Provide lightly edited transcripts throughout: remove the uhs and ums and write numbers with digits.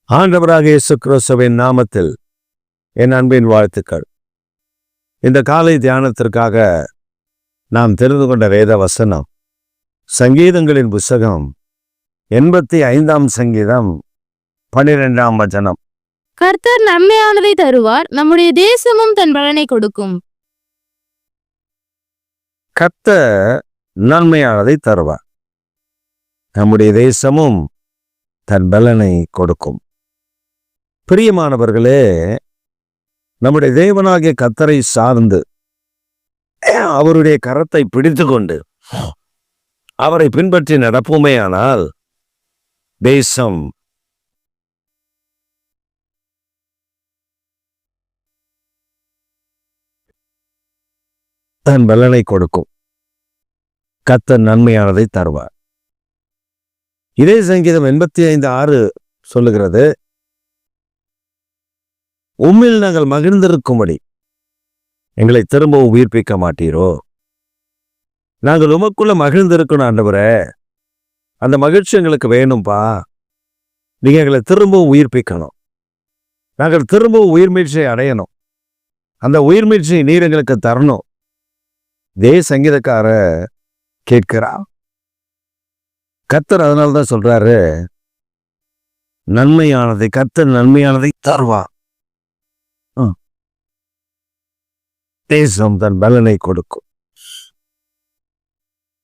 ஆண்டவராக இயேசு கிறிஸ்துவின் நாமத்தில் என் அன்பின் வாழ்த்துக்கள். இந்த காலை தியானத்திற்காக நாம் தெரிந்து கொண்ட வேத வசனம் சங்கீதங்களின் புஸ்தகம் 85ஆம் சங்கீதம் 12ஆம் வசனம். கர்த்தர் நன்மையானதை தருவார், நம்முடைய தேசமும் தன் பலனை கொடுக்கும். கர்த்தர் நன்மையானதை தருவார், நம்முடைய தேசமும் தன் பலனை கொடுக்கும். பிரியமானவர்களே, நம்முடைய தேவனாகிய கர்த்தரை சார்ந்து அவருடைய கரத்தை பிடித்து கொண்டு அவரை பின்பற்றி நடப்போமேயானால் தேசம் தன் பலனை கொடுக்கும். கர்த்தர் நன்மையானதை தருவார். இதே சங்கீதம் 85:6 சொல்லுகிறது, உம்மில் நாங்கள் மகிழ்ந்திருக்கும்படி எங்களை திரும்ப உயிர்ப்பிக்க மாட்டீரோ? நாங்கள் உமக்குள்ள மகிழ்ந்திருக்கணும் ஆண்டவரே, அந்த மகிழ்ச்சி எங்களுக்கு வேணும்பா. நீங்க எங்களை திரும்ப உயிர்ப்பிக்கணும், நாங்கள் திரும்ப உயிர்மீழ்ச்சியை அடையணும், அந்த உயிர்மீழ்ச்சியை நீர் எங்களுக்கு தரணும். இதே சங்கீதக்கார கேட்கிறா. கர்த்தர் அதனால்தான் சொல்றாரு, நன்மையானதை கர்த்தர் நன்மையானதை தருவா, தேசம் தன் பலனை கொடுக்கும்.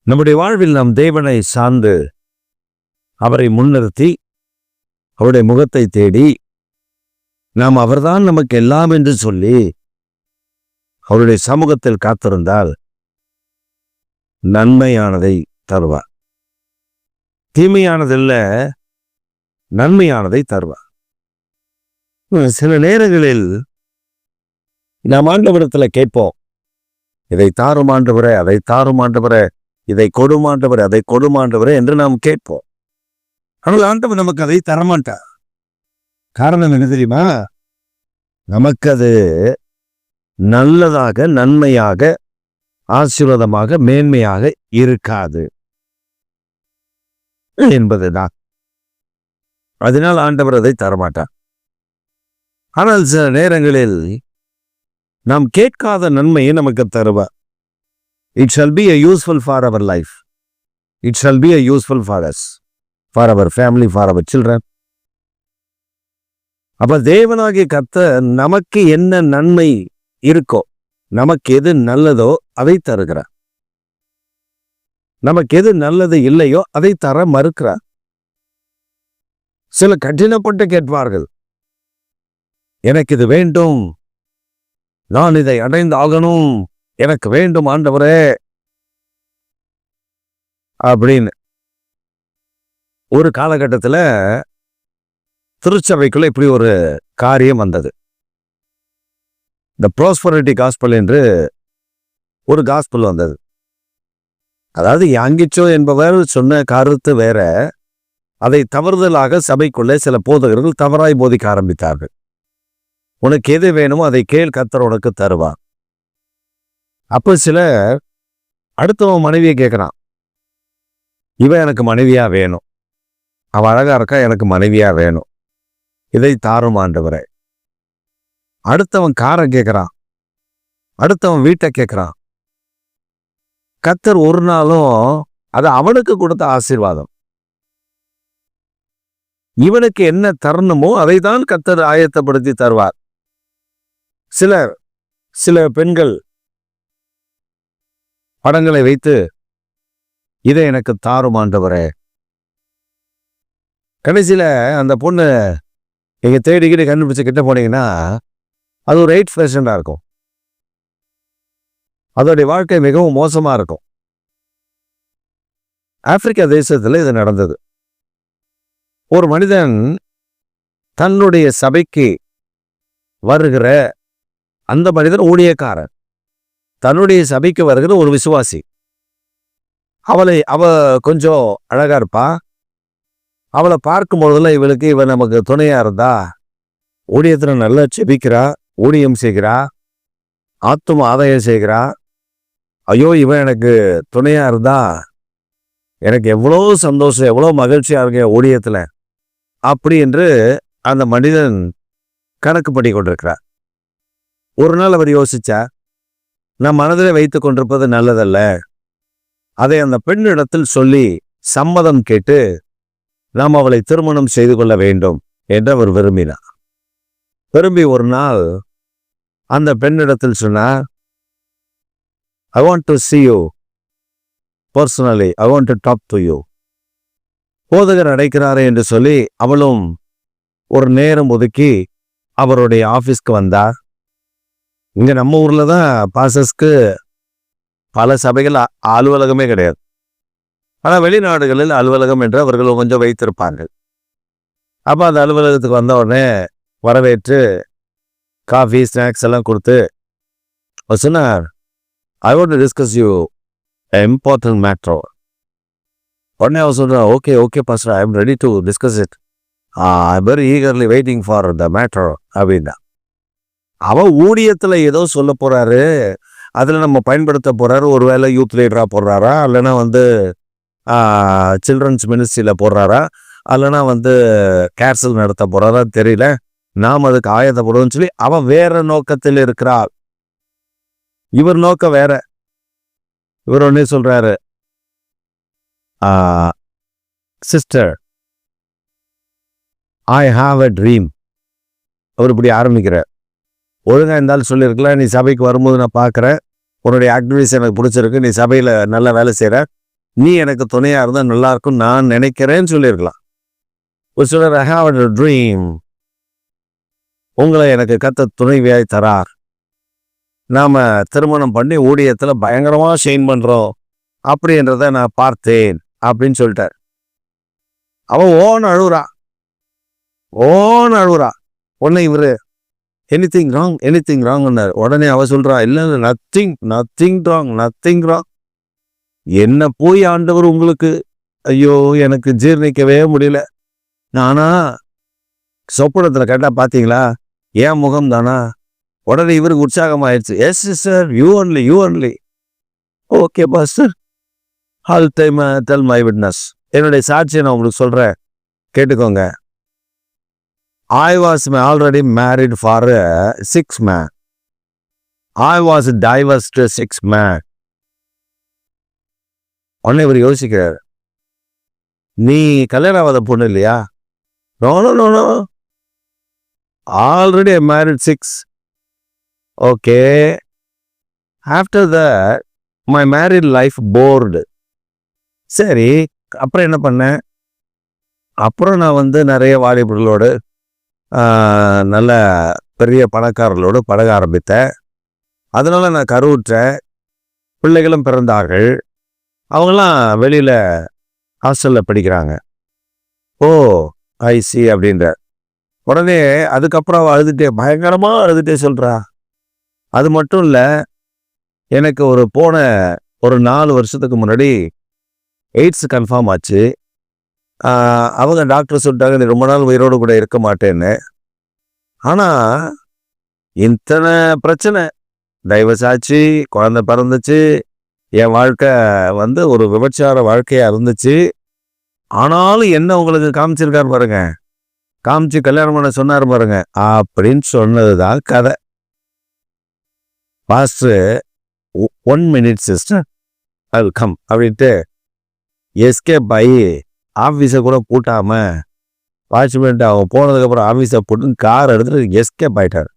நம்முடைய வாழ்வில் நாம் தேவனை சார்ந்து அவரை முன்னிறுத்தி அவருடைய முகத்தை தேடி நாம் அவர்தான் நமக்கு எல்லாம் என்று சொல்லி அவருடைய சமூகத்தில் காத்திருந்தால் நன்மையானதை தருவார். தீமையானதில்ல, நன்மையானதை தருவார். சில நேரங்களில் நாம் ஆண்டவரிடத்துல கேட்போம், இதை தாருமாண்டவரே, அதை தாருமாண்டவரே, இதை கொடுமாண்டவரே, அதை கொடுமாண்டவரே என்று நாம் கேட்போம். ஆனால் ஆண்டவர் நமக்கு அதை தரமாட்டார். காரணம் என்ன தெரியுமா? நமக்கு அது நல்லதாக, நன்மையாக, ஆசீர்வாதமாக, மேன்மையாக இருக்காது என்பதுதான். அதனால் ஆண்டவர் அதை தரமாட்டார். ஆனால் சில நேரங்களில் நாம் கேட்காத நன்மையை நமக்கு தருவார். It shall be a useful for our life. It shall be a useful for us, for our family, for our children. அப்ப தேவனாகிய கர்த்தர் நமக்கு என்ன நன்மை இருக்கோ, நமக்கு எது நல்லதோ அதை தருகிறார். நமக்கு எது நல்லது இல்லையோ அதை தர மறுக்கிறார். சில கடினப்பட்டு கேட்பார்கள், எனக்கு இது வேண்டும், நான் இதை அடைந்து ஆகணும், எனக்கு வேண்டும் ஆண்டவரே அப்படின்னு. ஒரு காலகட்டத்தில் திருச்சபைக்குள்ள இப்படி ஒரு காரியம் வந்தது. இந்த ப்ராஸ்பரிட்டி காஸ்பல் என்று ஒரு காஸ்பல் வந்தது. அதாவது யாங்கிச்சோ என்பவர் சொன்ன கருத்து வேற, அதை தவறுதலாக சபைக்குள்ளே சில போதகர்கள் தவறாய் போதிக்க ஆரம்பித்தார்கள். உனக்கு எது வேணுமோ அதை கேள், கர்த்தர் உனக்கு தருவார். அப்ப சிலர் அடுத்தவன் மனைவியை கேட்கிறான், இவன் எனக்கு மனைவியா வேணும், அவன் அழகா இருக்கா, எனக்கு மனைவியா வேணும், இதை தாரும் ஆண்டவரே. அடுத்தவன் காரை கேட்கிறான், அடுத்தவன் வீட்டை கேட்கிறான். கர்த்தர் ஒரு நாளும் அது அவனுக்கு கொடுத்த ஆசீர்வாதம். இவனுக்கு என்ன தரணுமோ அதை தான் கர்த்தர் ஆயத்தப்படுத்தி தருவார். சில பெண்கள் படங்களை வைத்து, இதை எனக்கு தாரும் ஆண்டவரே. கடைசியில அந்த பொண்ணு நீங்க தேடிக்கிட்டு கண்டுபிடிச்சு கிட்ட போனீங்கன்னா அது ஒரு 8% இருக்கும். அதோடைய வாழ்க்கை மிகவும் மோசமா இருக்கும். ஆப்பிரிக்கா தேசத்துல இது நடந்தது. ஒரு மனிதன் தன்னுடைய சபைக்கு வருகிற அந்த மனிதன் ஊழியக்காரன், தன்னுடைய சபைக்கு வருகிற ஒரு விசுவாசி. அவ கொஞ்சம் அழகா இருப்பா. அவளை பார்க்கும் பொழுதுல இவன் நமக்கு துணையா இருந்தா, ஊழியத்துல நல்லா செபிக்கிறா, ஊழியம் செய்கிறா, ஆத்தும ஆதாயம் செய்கிறா, ஐயோ இவன் எனக்கு துணையா இருந்தா எனக்கு எவ்வளோ சந்தோஷம், எவ்வளோ மகிழ்ச்சியா இருக்கு ஊழியத்துல அப்படி என்று அந்த மனிதன் கணக்கு பண்ணி கொண்டிருக்கிறார். ஒரு நாள் அவர் யோசிச்சா, நான் மனதில் வைத்துக் கொண்டிருப்பது நல்லதல்ல, அதை அந்த பெண்ணிடத்தில் சொல்லி சம்மதம் கேட்டு நாம் அவளை திருமணம் செய்து கொள்ள வேண்டும் என்று அவர் விரும்பினார். விரும்பி ஒரு நாள் அந்த பெண்ணிடத்தில் சொன்னார், I want to see you personally, I want to talk to you. போதகர் அழைக்கிறாரே என்று சொல்லி அவளும் ஒரு நேரம் ஒதுக்கி அவருடைய ஆபீஸ்க்கு வந்தார். இங்க நம்ம ஊர்ல தான் பாசஸ்க்கு பல சபைகள் அலுவலகமே கிடையாது. ஆனா வெளிநாடுகளில் அலுவலகம் என்று அவர்கள் கொஞ்சம் வைத்திருப்பார்கள். அப்ப அந்த அலுவலகத்துக்கு வந்த உடனே வரவேற்று காஃபி ஸ்நாக்ஸ் எல்லாம் கொடுத்து அவர் சொன்னார், I want to discuss you important matter. உடனே அவர் சொல்றார், okay okay pastor, I am ready to discuss it, I am very eagerly waiting for the matter அப்படின்னா. அவன் ஊழியத்துல ஏதோ சொல்ல போறாரு, அதுல நம்ம பயன்படுத்த போறாரு. ஒருவேளை யூத் லீடரா போடுறாரா, இல்லைன்னா சில்ட்ரன்ஸ் மினிஸ்ட்ரியில போடுறாரா, இல்லைன்னா கேர்சல் நடத்த போறாரா தெரியல. நாம் அதுக்கு ஆயத்தப்படுவோம்னு சொல்லி அவன் வேற நோக்கத்தில் இருக்கிறார். இவர் நோக்கம் வேற. இவர் ஒன்னே சொல்றாரு, sister I have a dream. அவர் இப்படி ஆரம்பிக்கிறார். ஒழுங்கா இருந்தாலும் சொல்லியிருக்கலாம், நீ சபைக்கு வரும்போது நான் பார்க்குறேன், உன்னுடைய ஆக்டிவிட்டிஸ் எனக்கு பிடிச்சிருக்கு, நீ சபையில் நல்லா வேலை செய்கிற, நீ எனக்கு துணையாக இருந்தால் நல்லா இருக்கும் நான் நினைக்கிறேன்னு சொல்லியிருக்கலாம். ஒரு சிலர் ஐ ஹாவ் அ ட்ரீம், உங்களை எனக்கு கத்த துணைவியாய் தரார், நாம் திருமணம் பண்ணி ஊழியத்தில் பயங்கரமாக ஷெயின் பண்ணுறோம் அப்படின்றத நான் பார்த்தேன் அப்படின்னு சொல்லிட்டார். அவன் ஓன் அழுகுறா. உடனே இவரு எனிதிங் ராங். உடனே அவ சொல்றா, இல்ல நத்திங் ராங். என்ன போய் ஆண்டவர் உங்களுக்கு, ஐயோ எனக்கு ஜீர்ணிக்கவே முடியல. நானா சொப்பனத்துல கேட்டா பாத்தீங்களா ஏன் முகம் தானா? உடனே இவருக்கு உற்சாகம் ஆயிடுச்சு. Yes sir, you only. Okay pastor, all time tell my witness. என்னுடைய சாட்சியை நான் உங்களுக்கு சொல்றேன், கேட்டுக்கோங்க. I was already married for 6 men. I was divorced to 6 men. உடனே இவர் யோசிக்கிறார், நீ கல்யாணம் ஆகாத பொண்ணு இல்லையா? No, already I married 6. Okay, after that my married life bored. சரி, அப்புறம் என்ன பண்ணேன்? அப்புறம் நான் நிறைய வாலிபர்களோடு நல்ல பெரிய பணக்காரர்களோடு பழக ஆரம்பித்தேன். அதனால நான் கருவுற்றேன், பிள்ளைகளும் பிறந்தார்கள். அவங்கெல்லாம் வெளியில் ஹாஸ்டலில் படிக்கிறாங்க. ஓ ஐசி அப்படின்ற. உடனே அதுக்கப்புறம் அவள் பயங்கரமாக அழுதுகிட்டே சொல்கிறா. அது மட்டும் இல்லை, எனக்கு போன 4 வருஷத்துக்கு முன்னாடி எய்ட்ஸ் கன்ஃபார்ம் ஆச்சு. அவங்க டாக்டர் சொல்லிட்டாங்க, நீ ரொம்ப நாள் உயிரோடு கூட இருக்க மாட்டேன்னு. ஆனால் இத்தனை பிரச்சனை, டைவர்ஸ் ஆச்சு, குழந்தை பிறந்துச்சு, என் வாழ்க்கை ஒரு விபச்சார வாழ்க்கையாக இருந்துச்சு. ஆனாலும் என்ன உங்களுக்கு காமிச்சிருக்காரு பாருங்க, காமிச்சு கல்யாணம் பண்ண சொன்னார் பாருங்க அப்படின்னு சொன்னது தான் கதை. Pastor 1 minute sister I will come அப்படின்ட்டு எஸ்கேப் ஆகி ஆஃபீஸை கூட பூட்டாம, வாட்ச்மேன் அவங்க போனதுக்கப்புறம் ஆஃபீஸை போட்டு கார் எடுத்துட்டு எஸ்கேப் ஆயிட்டார்.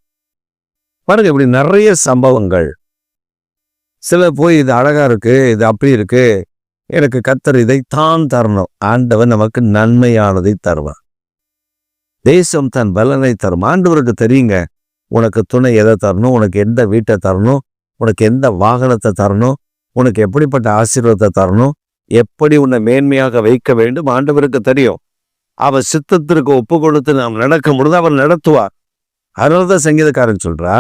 பாருங்க, இப்படி நிறைய சம்பவங்கள். சில போய் இது அழகா இருக்கு, இது அப்படி இருக்கு, எனக்கு கர்த்தர் இதைத்தான் தரணும். ஆண்டவன் நமக்கு நன்மையானதை தருவான். தேசம் தன் பலனை தரும். ஆண்டவருக்கு தெரியுங்க உனக்கு துணை எதை தரணும், உனக்கு எந்த வீட்டை தரணும், உனக்கு எந்த வாகனத்தை தரணும், உனக்கு எப்படிப்பட்ட ஆசீர்வாதத்தை தரணும், எப்படி உன்னை மேன்மையாக வைக்க வேண்டும். ஆண்டவருக்கு தெரியும். அவர் சித்தத்திற்கு ஒப்பு கொடுத்து நாம் நடக்கும் பொழுது அவர் நடத்துவார். அதனாலதான் சங்கீதக்காரன் சொல்றா,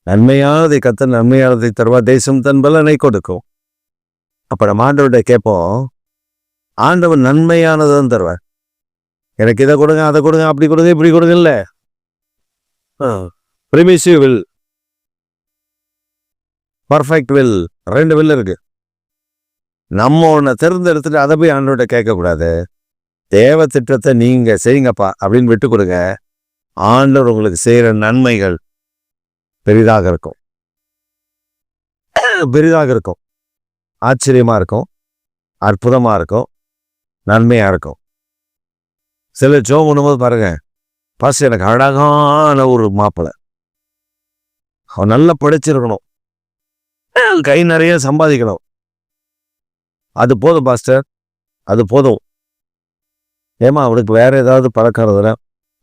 நன்மையானதை கர்த்தர் நன்மையானதை தருவா, தேசம் தன் பலனை கொடுக்கும். அப்ப நம்ம ஆண்டவர்கிட்ட கேட்போம், ஆண்டவர் நன்மையானதான் தருவார். எனக்கு இதை கொடுங்க, அதை கொடுங்க, அப்படி கொடுங்க, இப்படி கொடுங்க இல்ல. பிரிமிசிவ் வில், பர்ஃபெக்ட் வில், 2 வில் இருக்கு. நம்ம ஒன்றை தேர்ந்தெடுத்துட்டு அதை போய் ஆண்டவர்கிட்ட கேட்கக்கூடாது. தேவ திட்டத்தை நீங்க செய்யுங்கப்பா அப்படின்னு விட்டு கொடுங்க. ஆண்டவர் உங்களுக்கு செய்யற நன்மைகள் பெரிதாக இருக்கும், பெரிதாக இருக்கும், ஆச்சரியமா இருக்கும், அற்புதமா இருக்கும், நன்மையா இருக்கும். சில ஜோம் பண்ணும்போது பாருங்க, பாஸ்டர் எனக்கு அழகான ஒரு மாப்பிள்ளை, அவன் நல்லா படிச்சிருக்கணும், கை நிறைய சம்பாதிக்கணும், அது போதும் பாஸ்டர், அது போதும். ஏமா அவனுக்கு வேற ஏதாவது பழக்கம் இருந்ததுன்னா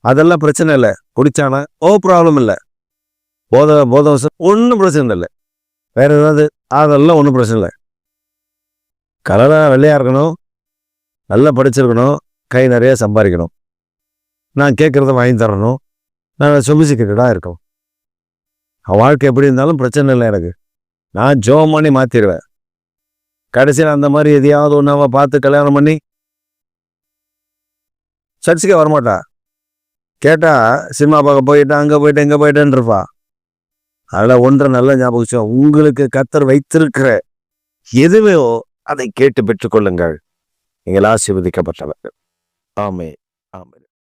அதெல்லாம் பிரச்சனை இல்லை, குடிச்சானா ப்ராப்ளம் இல்லை, போதை ஒன்றும் பிரச்சனை இல்லை, வேற ஏதாவது அதெல்லாம் ஒன்றும் பிரச்சனை இல்லை. கலராக வெள்ளையா இருக்கணும், நல்லா படிச்சிருக்கணும், கை நிறைய சம்பாதிக்கணும், நான் கேட்குறத வாங்கி தரணும், நான் சொபிசிக்கேட்டடாக இருக்கணும். வாழ்க்கை எப்படி இருந்தாலும் பிரச்சனை இல்லை எனக்கு, நான் ஜோம் பண்ணி மாற்றிடுவேன். கடைசியில் அந்த மாதிரி எதையாவது ஒன்று அவன் பார்த்து கல்யாணம் பண்ணி சர்ச்சுக்கே வரமாட்டா. கேட்டால் சினிமா பார்க்க போயிட்டேன், அங்கே போயிட்டேன், இங்கே போயிட்டேன்னு இருப்பா. அதில் ஒன்றை நல்ல ஞாபகம், உங்களுக்கு கர்த்தர் வைத்திருக்கிற எதுவே அதை கேட்டு பெற்றுக்கொள்ளுங்கள், நீங்கள் ஆசீர்வதிக்கப்பட்டவர்கள். ஆமென், ஆமென்.